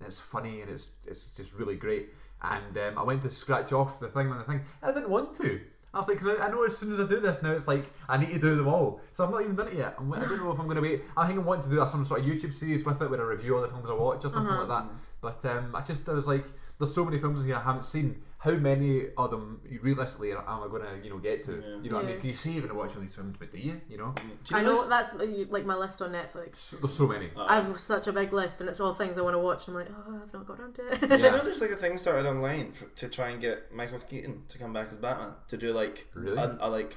It's funny and it's just really great. And I went to scratch off the thing on the thing. I didn't want to. I was like, 'cause I know as soon as I do this now, it's like I need to do them all. So I've not even done it yet. I don't know if I'm going to wait. I think I want to do some sort of YouTube series with it, where I review all the films I watch or something like that. But I was like, there's so many films here I haven't seen. How many of them realistically am I going to get to? Yeah. You know what I mean? Yeah. Can you say you're going to watch all these films, but do you? You know, Do you I know this- that's like my list on Netflix. there's so many. I've such a big list, and it's all things I want to watch. I'm like, oh, I've not got around to it. Do you know there's like a thing started online to try and get Michael Keaton to come back as Batman, to do like Really? a like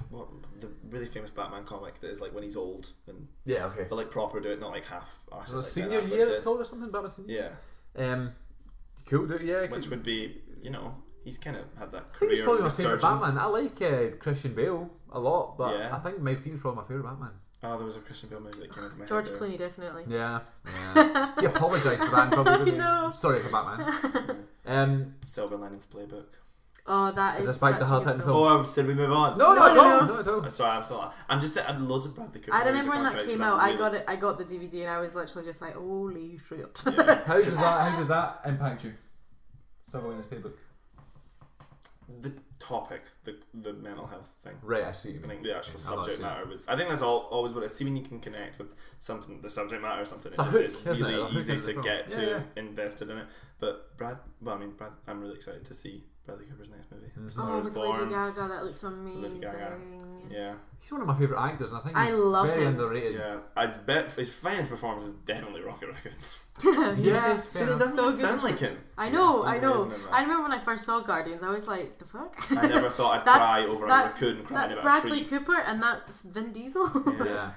the really famous Batman comic that is like when he's old and Yeah, okay. but like proper do it, not like half arse it So like senior Ben Affleck year did. it's called or something? Batman senior. Yeah, Cool. Yeah. which cool. would be, you know, he's kind of had that I think he's career probably my favourite resurgence. Batman. I like Christian Bale a lot, but Yeah. I think Michael Keaton's probably my favourite Batman. Oh, there was a Christian Bale movie that came into my George head there. Clooney, definitely. Yeah. He apologised for that and probably didn't he? know. Sorry for Batman. Silver Linings Playbook. Oh, that Is is this back such to a Hard good Hitting film. Film? Oh, did we move on? No, not at No, all. no. Not at all. Sorry, I'm just loads of Bradley Cooper. I movies remember when can't that count came 'cause out. I'm I really- got the DVD, and I was literally just like, holy shit. Yeah. How did that impact you? Silver Linings Playbook. The topic, the mental health thing. Right, I see what you I mean. think the actual I've not subject seen it. matter was. I think that's always what I see when you can connect with something, the subject matter or something. It's a It just hook, is isn't it? A really hook easy into the to film. get Yeah, to invested in it. But Brad, I'm really excited to see Bradley Cooper's next movie. Mhm. A Star Oh, is with Lady Born. Gaga, that looks amazing. Gaga. Yeah, He's one of my favourite actors, and I think I he's love very him. underrated. yeah. I'd bet his finance performance is definitely rocket rocket. Yeah, Because it doesn't So even good. sound like him. I know, He's I know. amazing in that. I remember when I first saw Guardians, I was like, the fuck? I never thought I'd That's- cry over a that's- raccoon crying That's about Bradley a tree. Cooper, and that's Vin Diesel. Yeah.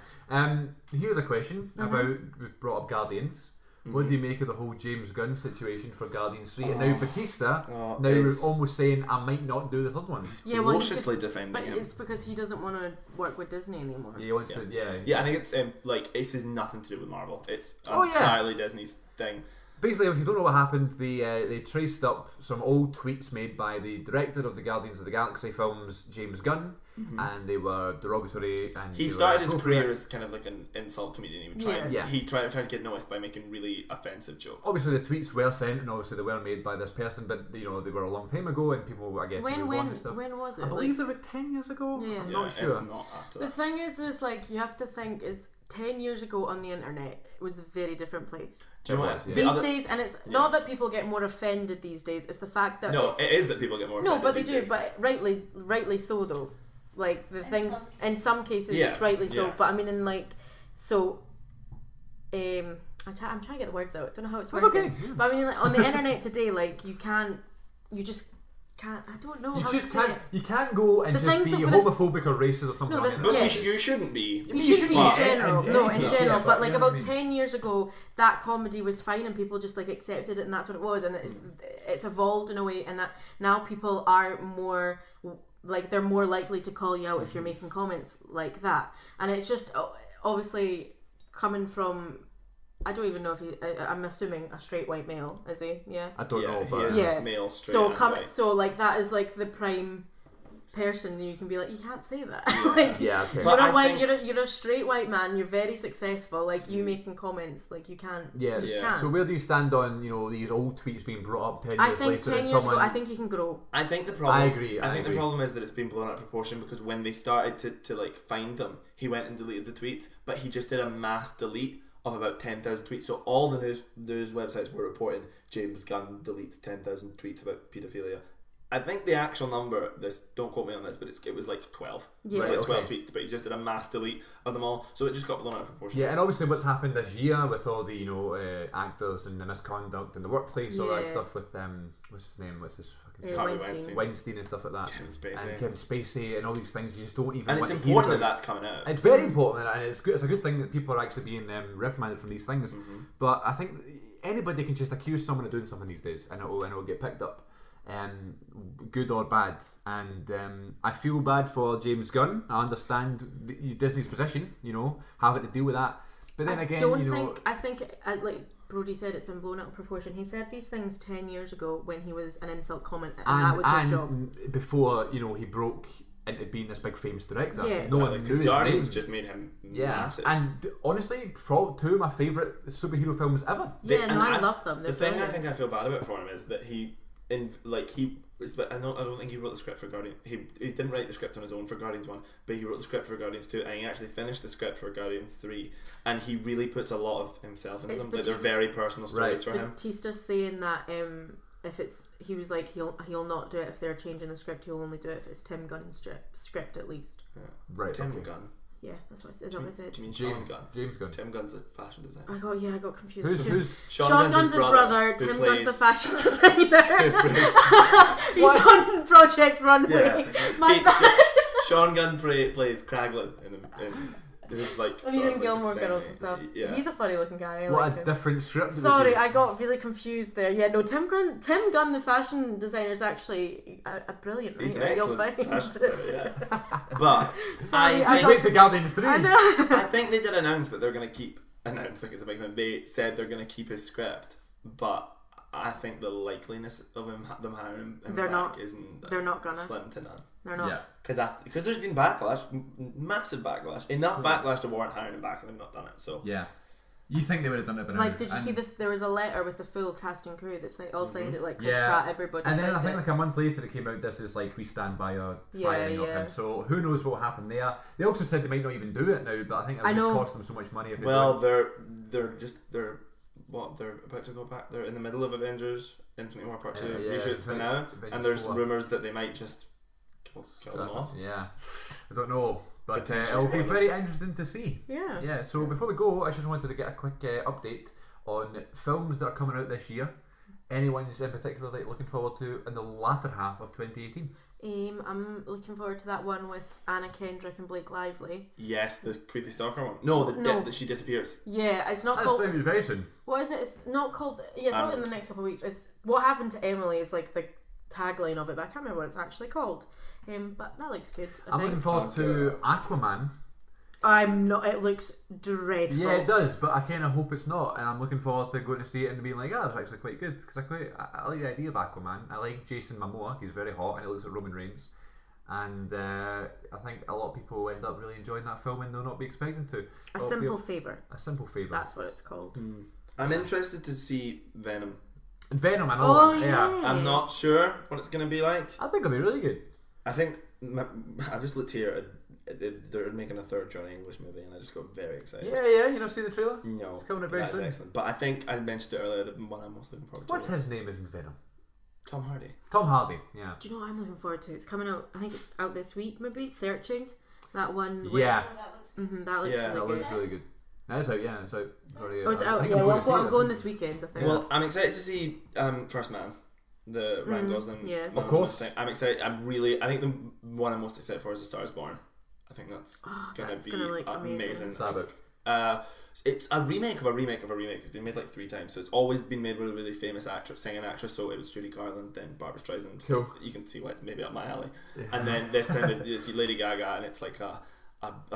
Here's a question about, we brought up Guardians. What do you make of the whole James Gunn situation for Guardians 3? And now Batista, Oh, now it's- we're almost saying I might not do the third one. Yeah, well, ferociously defending But him. it's because he doesn't want to work with Disney anymore. Yeah, he wants Yeah. to, yeah. Yeah, I think it's like this is nothing to do with Marvel. It's Oh, yeah. entirely Disney's thing. Basically, if you don't know what happened, they traced up some old tweets made by the director of the Guardians of the Galaxy films, James Gunn, and they were derogatory. And he started his career as kind of like an insult comedian. He would try. He tried to get noticed by making really offensive jokes. Obviously, the tweets were sent, and obviously they were made by this person, but they were a long time ago, and people, I guess, when was it? I believe they were 10 years ago. Yeah. I'm not sure. If not after The that. thing is like you have to think is 10 years ago on the internet it was a very different place. Do you know what? These days, and it's not that people get more offended these days. It's the fact that it is that people get more offended. No, but they these do. days. But rightly so though. Like the things in some cases it's rightly so. Yeah. But I mean in like so. I'm trying to get the words out. I don't know how it's That's working. okay. Yeah. But I mean like, on the internet today, like you just can't. I don't know. You can't go and The just things be that with homophobic or racist or something. No, like that. But Yeah. you shouldn't be. You shouldn't be in general. in No, any in case, general. yeah, But like you know about what I mean? 10 years ago, that comedy was fine and people just like accepted it and that's what it was. And it's evolved in a way, and that now people are more like they're more likely to call you out if you're making comments like that. And it's just obviously coming from. I don't even know if I'm assuming a straight white male, is he? Yeah. I don't know, He but is Yeah. male, straight, So and white. so like that is like the prime person you can be like, you can't say that. Like, yeah, okay. But you're a I white. think- You're a straight white man. You're very successful. Like you making comments, like you can't. Yeah, you just Yeah. can't. So where do you stand on these old tweets being brought up 10 years I think later? 10 and years someone, ago, I think you can grow. I think the problem. I agree. I think the problem is that it's been blown out of proportion because when they started to like find them, he went and deleted the tweets, but he just did a mass delete of about 10,000 tweets. So all the news websites were reporting James Gunn deletes 10,000 tweets about paedophilia. I think the actual number, don't quote me on this, but it was like 12. Yeah. It was like 12 Okay. tweets, but he just did a mass delete of them all. So it just got blown out of proportion. Yeah, and obviously what's happened this year with all the actors and the misconduct in the workplace, all that Yeah. stuff with what's his name? What's his fucking Harvey Weinstein. Weinstein and stuff like that. Kevin Spacey. And Kevin Spacey and all these things you just don't even And it's want to hear important that about. that's coming out. It's very important, and it's good. It's a good thing that people are actually being reprimanded from these things. But I think anybody can just accuse someone of doing something these days, and it'll get picked up, good or bad. And I feel bad for James Gunn. I understand Disney's position, having to deal with that. But then again, I think like Brody said, it's been blown out of proportion. He said these things 10 years ago when he was an insult comment, and that was his job. Before he broke into being this big famous director, Yeah. no one Like, knew his his Guardians name. just made him Yeah, massive. and honestly, probably two of my favourite superhero films ever. Yeah, And I love them. The They're thing I brilliant. think I feel bad about for him is that I don't think he wrote the script for Guardians. He didn't write the script on his own for Guardians 1, but he wrote the script for Guardians 2, and he actually finished the script for Guardians 3, and he really puts a lot of himself into It's them. Like, they're very personal stories for him. Batista's saying that he was like he'll not do it if they're changing the script. He'll only do it if it's Tim Gunn's script at least. Right, Tim okay. Gunn. Yeah, that's what I said. Is that what I said? Do you mean Sean James Gunn? James Gunn. Tim Gunn's a fashion designer. I got confused. Who's Sean Gunn's his brother. who Tim Gunn's the plays- fashion designer. He's on Project Runway. My He- bad. Sean Gunn plays Kraglin in his like. And he's sort in of, Gilmore like, Girls semi- and stuff. Yeah. He's a funny looking guy. I what like a him. different script. Sorry, I got really confused there. Yeah, no, Tim Gunn, the fashion designer, is actually a brilliant He's an writer. You'll excellent find. fashion designer, yeah. But Sorry, I I think wait the Guardians 3. I know. I think they did announce that they're going to keep. Announced like it's a big thing. They said they're going to keep his script, but I think the likeliness of them hiring him They're back not- isn't. they're not gonna. slim to none. They're not. Yeah. Because there's been backlash, massive backlash, enough backlash to warrant hiring him back, and they've not done it. So Yeah. You think they would have done it by now. Like, did you And- see there was a letter with the full cast and crew that's like all signed it like Chris Yeah. Pratt, everybody. And then signed I think it. like a month later it came out, this is like, we stand by our firing of yeah. him. So who knows what happened there. They also said they might not even do it now, but I think it would I just know. cost them so much money if they well, don't. they're about to go back. They're in the middle of Avengers Infinity War Part 2 Yeah, reshoots for now, Avengers and there's 4. rumours that they might just kill them off. Yeah. I don't know. But Potential it'll be spoilers. very interesting to see. Yeah. Yeah, so before we go, I just wanted to get a quick update on films that are coming out this year. Anyone's in particular that you're looking forward to in the latter half of 2018? I'm looking forward to that one with Anna Kendrick and Blake Lively. Yes, the creepy stalker one. No, that she disappears. Yeah, it's not That's called. very soon. What is it? It's not called. Yeah, it's not in the next couple of weeks. It's What Happened to Emily is like the tagline of it, but I can't remember what it's actually called. But that looks good. I'm looking forward to Aquaman. I'm not. It looks dreadful. Yeah, it does, but I kind of hope it's not, and I'm looking forward to going to see it and being like, it's actually quite good, because I like the idea of Aquaman. I like Jason Momoa, he's very hot, and he looks like Roman Reigns, and I think a lot of people end up really enjoying that film and they'll not be expecting to. A Simple Favour. A Simple Favour. That's what it's called. I'm interested to see Venom. And Venom, I know. Oh, yeah. I'm not sure what it's going to be like. I think it'll be really good. I think I just looked here. They're making a third Johnny English movie, and I just got very excited. Yeah. You know, see the trailer? No, It's coming out very that's soon. excellent. But I think I mentioned it earlier. The one I'm most looking forward to. What's his name in Venom? Tom Hardy. Tom Hardy. Yeah. Do you know what I'm looking forward to? It's coming out. I think it's out this week. Maybe Searching. That one. Where, Yeah. That looks Yeah, really That good. looks really good. No, it's out. Yeah, it's out. Sorry, Oh, is it I out? think Yeah, going to see I'm it. going this weekend. I think. Well, I'm excited to see First Man, the Ryan Gosling. yeah. Man Of course. thing. I'm excited. I think the one I'm most excited for is A Star Is Born. I think that's gonna that's be gonna look amazing. amazing. What's that about? It's a remake of a remake of a remake. It's been made like 3 times, so it's always been made with a really famous singing actress. So it was Judy Garland, then Barbara Streisand. Cool. You can see why it's maybe up my alley. Yeah. And then this time it's Lady Gaga, and it's like a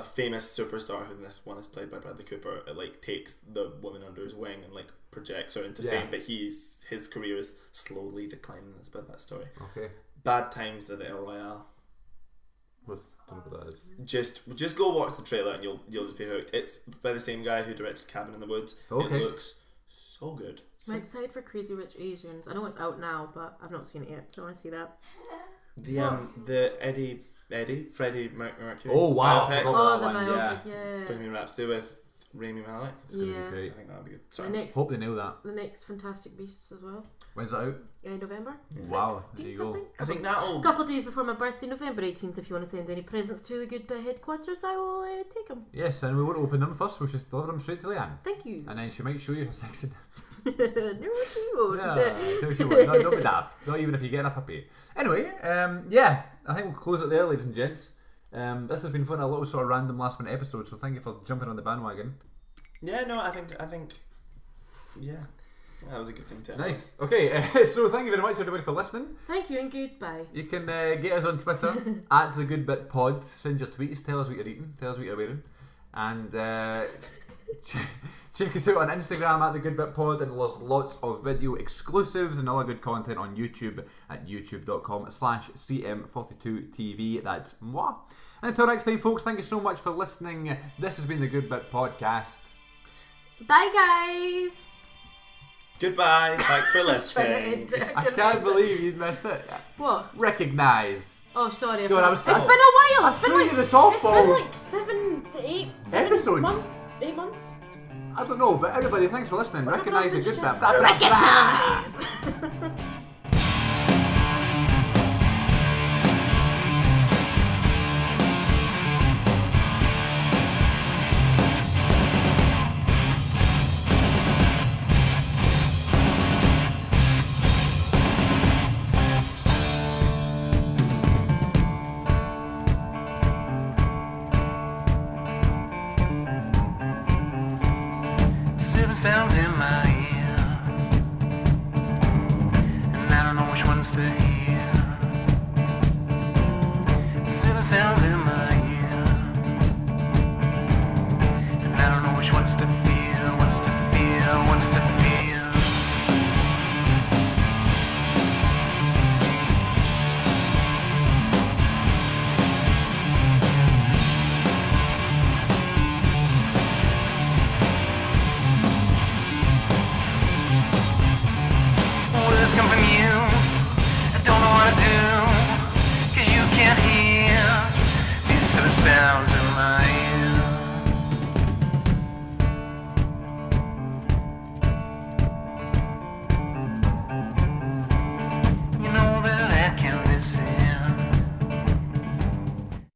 famous superstar who this one is played by Bradley Cooper. It like takes the woman under his wing and like projects her into fame, but his career is slowly declining. It's about that story. Okay. Bad Times at the El Royale. Don't know what that is. Just go watch the trailer and you'll just be hooked. It's by the same guy who directed Cabin in the Woods. Okay. It looks so good. I'm excited for Crazy Rich Asians. I know it's out now, but I've not seen it yet, so I want to see that. The Freddie Mercury. Oh wow! biopic, Oh, the one, biopic, yeah. Bohemian Rhapsody with Rami Malek. Yeah. Great. I think that'll be good. The Sorry. next, Hope they nail that. the next Fantastic Beasts as well. When's that out? November. Wow, 16th, there you go. I think that'll. A couple of days before my birthday, November 18th. If you want to send any presents to the Good Bit headquarters, I will take them. Yes, and we won't open them first. We'll just deliver them straight to Leanne, Thank you. and then she might show you her sexy. No, she won't. No, she won't. No, don't be daft. Not even if you get a puppy. Anyway, yeah, I think we'll close it there, ladies and gents. This has been fun. A little sort of random last minute episode. So thank you for jumping on the bandwagon. Yeah, no, I think, yeah, that was a good thing to end. Nice. Okay, so thank you very much everybody for listening. Thank you and goodbye. You can get us on Twitter at the Good Bit Pod. Send your tweets. Tell us what you're eating. Tell us what you're wearing. And check us out on Instagram at the Good Bit Pod. And there's lots of video exclusives and other good content on YouTube at youtube.com/CM42TV. That's moi. And until next time, folks, thank you so much for listening. This has been the Good Bit Podcast. Bye, guys. Goodbye. Thanks for listening. I can't believe you missed it. What? Recognise. Oh, sorry. Go on, it's been a while. I It's been threw like you the softball. It's been like 7 to 8 Episodes? months. 8 months. I don't know, but everybody, thanks for listening. What Recognise the about Good this Bit. shit? Recognise. Sounds in my ear, and I don't know which ones to hear. 7 sounds in my ear, and I don't know which ones